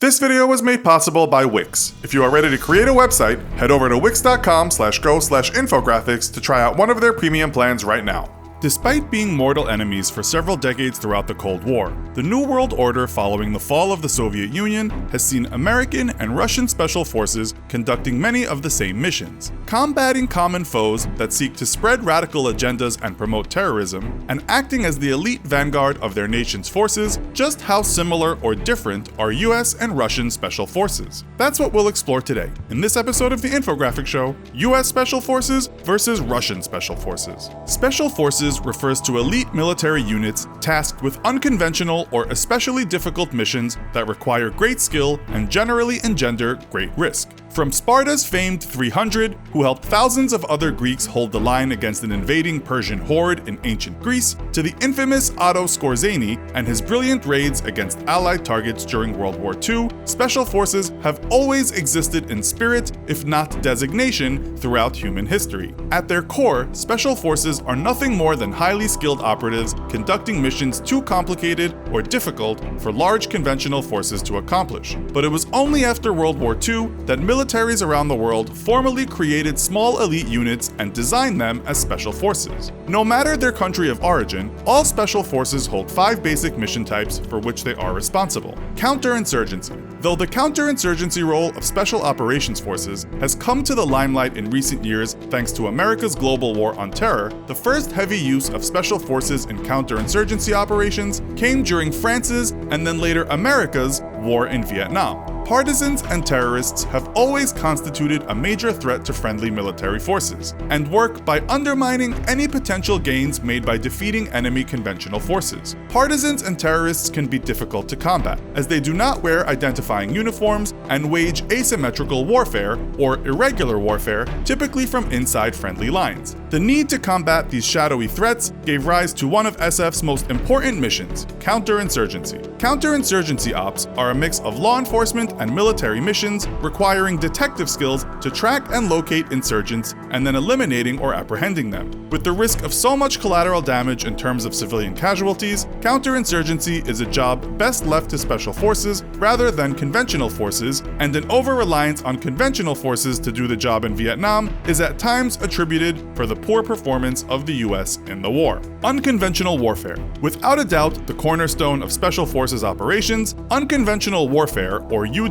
This video was made possible by Wix. If you are ready to create a website, head over to wix.com/go/infographics to try out one of their premium plans right now. Despite being mortal enemies for several decades throughout the Cold War, the New World Order following the fall of the Soviet Union has seen American and Russian special forces conducting many of the same missions, combating common foes that seek to spread radical agendas and promote terrorism, and acting as the elite vanguard of their nation's forces. Just how similar or different are US and Russian special forces? That's what we'll explore today. In this episode of the Infographic Show, US Special Forces versus Russian Special Forces. Special Forces refers to elite military units tasked with unconventional or especially difficult missions that require great skill and generally engender great risk. From Sparta's famed 300, who helped thousands of other Greeks hold the line against an invading Persian horde in ancient Greece, to the infamous Otto Skorzeny and his brilliant raids against Allied targets during World War II, special forces have always existed in spirit, if not designation, throughout human history. At their core, special forces are nothing more than highly skilled operatives conducting missions too complicated or difficult for large conventional forces to accomplish. But it was only after World War II that militaries around the world formally created small elite units and designed them as special forces. No matter their country of origin, all special forces hold 5 basic mission types for which they are responsible. Counterinsurgency. Though the counterinsurgency role of Special Operations Forces has come to the limelight in recent years thanks to America's global war on terror, the first heavy use of special forces in counterinsurgency operations came during France's and then later America's war in Vietnam. Partisans and terrorists have always constituted a major threat to friendly military forces, and work by undermining any potential gains made by defeating enemy conventional forces. Partisans and terrorists can be difficult to combat, as they do not wear identifying uniforms and wage asymmetrical warfare, or irregular warfare, typically from inside friendly lines. The need to combat these shadowy threats gave rise to one of SF's most important missions, counterinsurgency. Counterinsurgency ops are a mix of law enforcement and military missions requiring detective skills to track and locate insurgents and then eliminating or apprehending them. With the risk of so much collateral damage in terms of civilian casualties, counterinsurgency is a job best left to special forces rather than conventional forces, and an over-reliance on conventional forces to do the job in Vietnam is at times attributed for the poor performance of the US in the war. Unconventional warfare. Without a doubt, the cornerstone of special forces operations, unconventional warfare, or UW,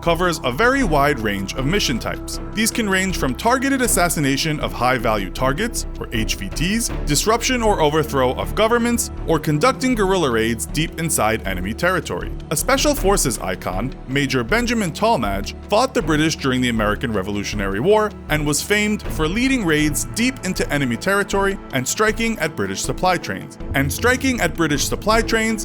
covers a very wide range of mission types. These can range from targeted assassination of high-value targets, or HVTs, disruption or overthrow of governments, or conducting guerrilla raids deep inside enemy territory. A special forces icon, Major Benjamin Tallmadge, fought the British during the American Revolutionary War and was famed for leading raids deep into enemy territory and striking at British supply trains,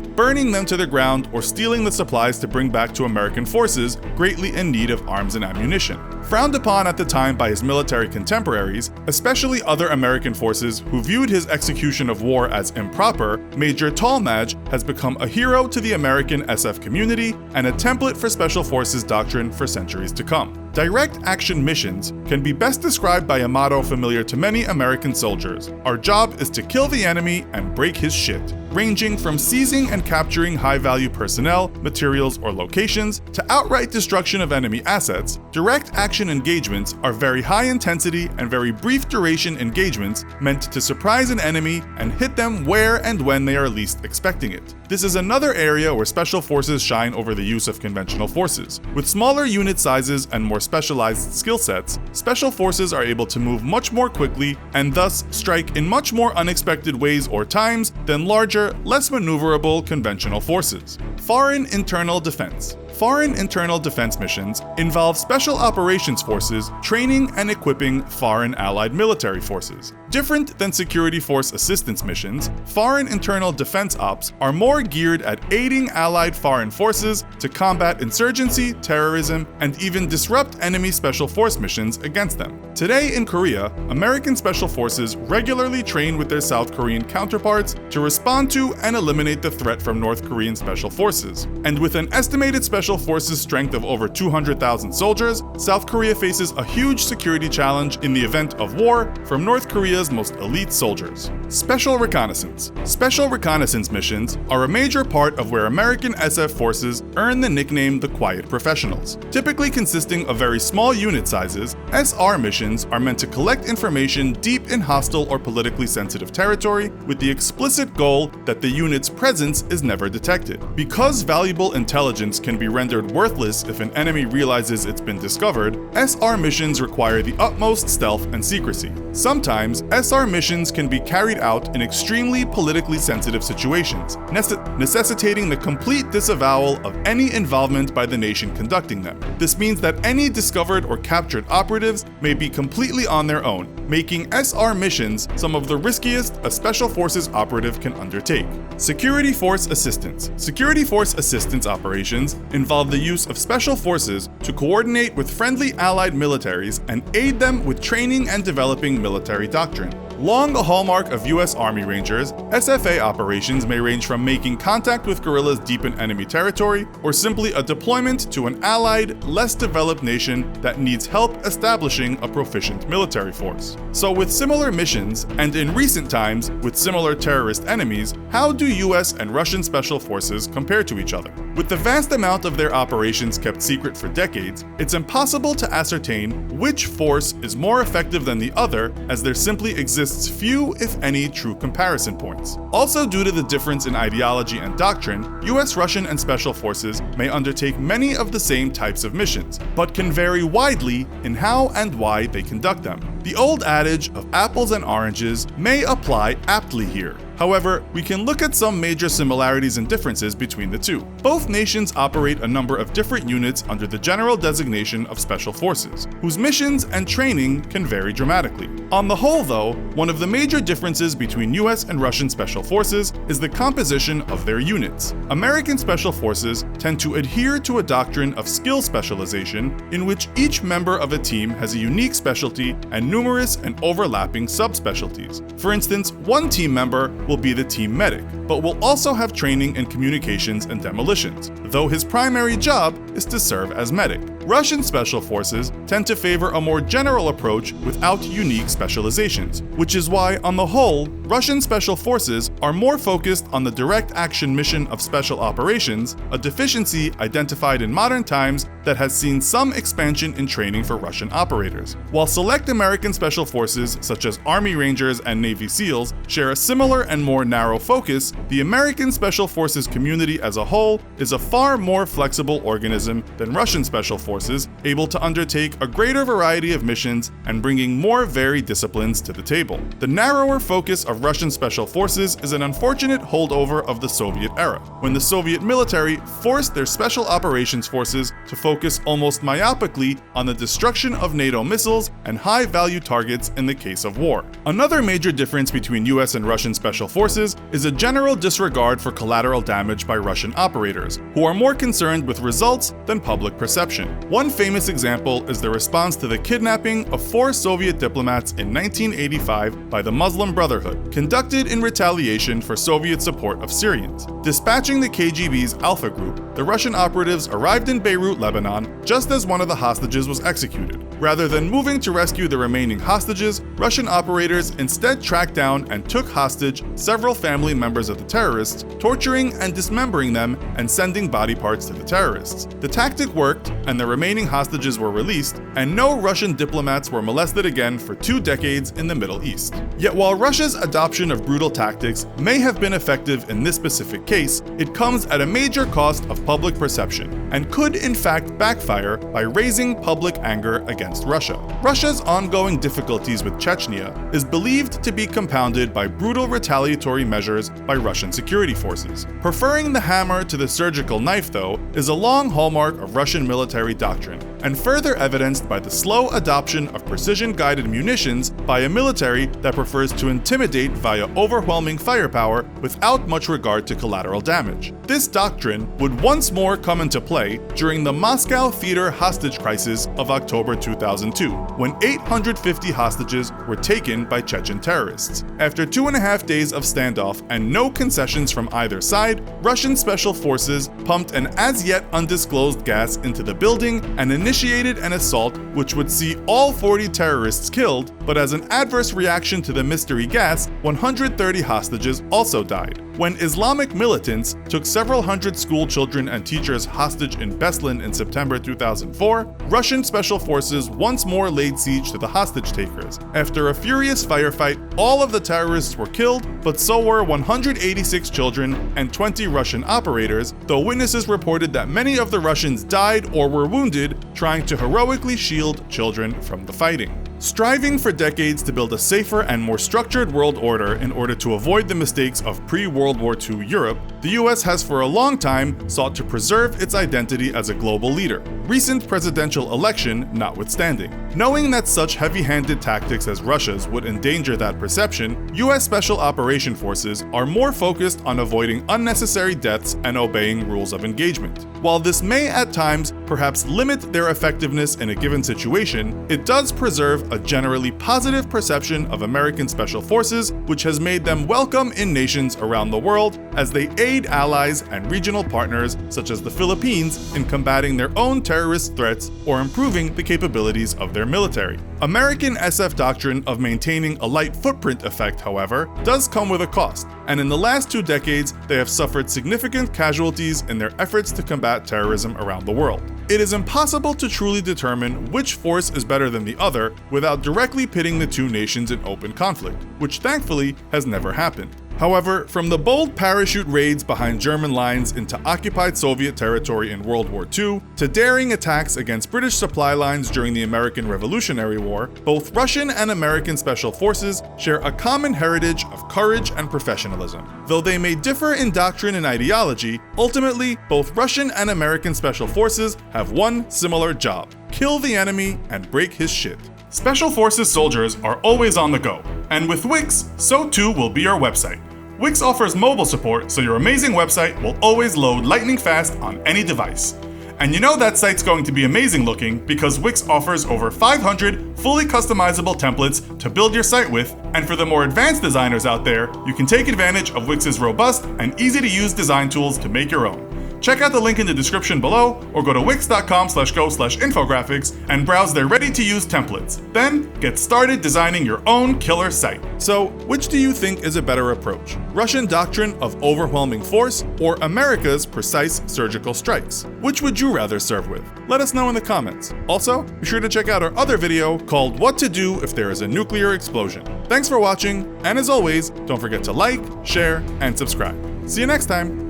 burning them to the ground or stealing the supplies to bring back to American forces greatly in need of arms and ammunition. Frowned upon at the time by his military contemporaries, especially other American forces who viewed his execution of war as improper, Major Tallmadge has become a hero to the American SF community and a template for special forces doctrine for centuries to come. Direct action missions can be best described by a motto familiar to many American soldiers: "Our job is to kill the enemy and break his shit." Ranging from seizing and capturing high-value personnel, materials, or locations, to outright destruction of enemy assets, direct action engagements are very high-intensity and very brief-duration engagements meant to surprise an enemy and hit them where and when they are least expecting it. This is another area where special forces shine over the use of conventional forces. With smaller unit sizes and more specialized skill sets, special forces are able to move much more quickly and thus strike in much more unexpected ways or times than larger, less maneuverable conventional forces. Foreign internal defense. Foreign internal defense missions involve special operations forces training and equipping foreign allied military forces. Different than security force assistance missions, foreign internal defense ops are more geared at aiding allied foreign forces to combat insurgency, terrorism, and even disrupt enemy special force missions against them. Today in Korea, American special forces regularly train with their South Korean counterparts to respond to and eliminate the threat from North Korean special forces. And with an estimated special forces strength of over 200,000 soldiers, South Korea faces a huge security challenge in the event of war from North Korea's Russia's most elite soldiers. Special Reconnaissance. Special reconnaissance missions are a major part of where American SF forces earn the nickname the Quiet Professionals. Typically consisting of very small unit sizes, SR missions are meant to collect information deep in hostile or politically sensitive territory with the explicit goal that the unit's presence is never detected. Because valuable intelligence can be rendered worthless if an enemy realizes it's been discovered, SR missions require the utmost stealth and secrecy. Sometimes, SR missions can be carried out in extremely politically sensitive situations, necessitating the complete disavowal of any involvement by the nation conducting them. This means that any discovered or captured operatives may be completely on their own, making SR missions some of the riskiest a Special Forces operative can undertake. Security Force Assistance. Security Force Assistance operations involve the use of Special Forces to coordinate with friendly allied militaries and aid them with training and developing military doctrine. Long a hallmark of US Army Rangers, SFA operations may range from making contact with guerrillas deep in enemy territory, or simply a deployment to an allied, less developed nation that needs help establishing a proficient military force. So with similar missions, and in recent times with similar terrorist enemies, how do US and Russian Special Forces compare to each other? With the vast amount of their operations kept secret for decades, it's impossible to ascertain which force is more effective than the other, as there simply exists few, if any, true comparison points. Also, due to the difference in ideology and doctrine, US, Russian, and Special Forces may undertake many of the same types of missions, but can vary widely in how and why they conduct them. The old adage of apples and oranges may apply aptly here. However, we can look at some major similarities and differences between the two. Both nations operate a number of different units under the general designation of Special Forces, whose missions and training can vary dramatically. On the whole, though, one of the major differences between US and Russian Special Forces is the composition of their units. American Special Forces tend to adhere to a doctrine of skill specialization, in which each member of a team has a unique specialty and numerous and overlapping subspecialties. For instance, one team member will be the team medic, but will also have training in communications and demolitions, though his primary job is to serve as medic. Russian Special Forces tend to favor a more general approach without unique specializations, which is why, on the whole, Russian Special Forces are more focused on the direct action mission of special operations, a deficiency identified in modern times that has seen some expansion in training for Russian operators. While select American Special Forces, such as Army Rangers and Navy SEALs, share a similar and more narrow focus, the American Special Forces community as a whole is a far more flexible organism than Russian Special Forces, able to undertake a greater variety of missions and bringing more varied disciplines to the table. The narrower focus of Russian Special Forces is an unfortunate holdover of the Soviet era, when the Soviet military forced their special operations forces to focus almost myopically on the destruction of NATO missiles and high-value targets in the case of war. Another major difference between US and Russian Special Forces is a general disregard for collateral damage by Russian operators, who are more concerned with results than public perception. One famous example is the response to the kidnapping of 4 Soviet diplomats in 1985 by the Muslim Brotherhood, conducted in retaliation for Soviet support of Syrians. Dispatching the KGB's Alpha Group, the Russian operatives arrived in Beirut, Lebanon, just as one of the hostages was executed. Rather than moving to rescue the remaining hostages, Russian operators instead tracked down and took hostage several family members of the terrorists, torturing and dismembering them and sending body parts to the terrorists. The tactic worked, and the remaining hostages were released, and no Russian diplomats were molested again for 2 decades in the Middle East. Yet while Russia's adoption of brutal tactics may have been effective in this specific case, it comes at a major cost of public perception, and could in fact backfire by raising public anger against Russia. Russia's ongoing difficulties with Chechnya is believed to be compounded by brutal retaliatory measures by Russian security forces. Preferring the hammer to the surgical knife, though, is a long hallmark of Russian military doctrine, and further evidenced by the slow adoption of precision-guided munitions by a military that prefers to intimidate via overwhelming firepower without much regard to collateral damage. This doctrine would once more come into play during the Moscow theater hostage crisis of October 2002, when 850 hostages were taken by Chechen terrorists. After 2.5 days of standoff and no concessions from either side, Russian Special Forces pumped an as-yet undisclosed gas into the building and initiated initiated an assault which would see all 40 terrorists killed, but as an adverse reaction to the mystery gas, 130 hostages also died. When Islamic militants took several hundred school children and teachers hostage in Beslan in September 2004, Russian special forces once more laid siege to the hostage takers. After a furious firefight, all of the terrorists were killed, but so were 186 children and 20 Russian operators, though witnesses reported that many of the Russians died or were wounded trying to heroically shield children from the fighting. Striving for decades to build a safer and more structured world order in order to avoid the mistakes of pre-World War II Europe, the US has for a long time sought to preserve its identity as a global leader, recent presidential election notwithstanding. Knowing that such heavy-handed tactics as Russia's would endanger that perception, US Special Operation Forces are more focused on avoiding unnecessary deaths and obeying rules of engagement. While this may at times perhaps limit their effectiveness in a given situation, it does preserve a generally positive perception of American Special Forces, which has made them welcome in nations around the world as they aid allies and regional partners such as the Philippines in combating their own terrorist threats or improving the capabilities of their military. American SF doctrine of maintaining a light footprint effect, however, does come with a cost, and in the last 2 decades, they have suffered significant casualties in their efforts to combat terrorism around the world. It is impossible to truly determine which force is better than the other without directly pitting the two nations in open conflict, which thankfully has never happened. However, from the bold parachute raids behind German lines into occupied Soviet territory in World War II, to daring attacks against British supply lines during the American Revolutionary War, both Russian and American Special Forces share a common heritage of courage and professionalism. Though they may differ in doctrine and ideology, ultimately, both Russian and American Special Forces have one similar job: kill the enemy and break his shit. Special Forces soldiers are always on the go, and with Wix, so too will be your website. Wix offers mobile support, so your amazing website will always load lightning fast on any device. And you know that site's going to be amazing looking because Wix offers over 500 fully customizable templates to build your site with, and for the more advanced designers out there, you can take advantage of Wix's robust and easy to use design tools to make your own. Check out the link in the description below or go to wix.com/go/infographics and browse their ready-to-use templates. Then get started designing your own killer site. So, which do you think is a better approach? Russian doctrine of overwhelming force or America's precise surgical strikes? Which would you rather serve with? Let us know in the comments. Also, be sure to check out our other video called What to Do If There Is a Nuclear Explosion. Thanks for watching, and as always, don't forget to like, share, and subscribe. See you next time!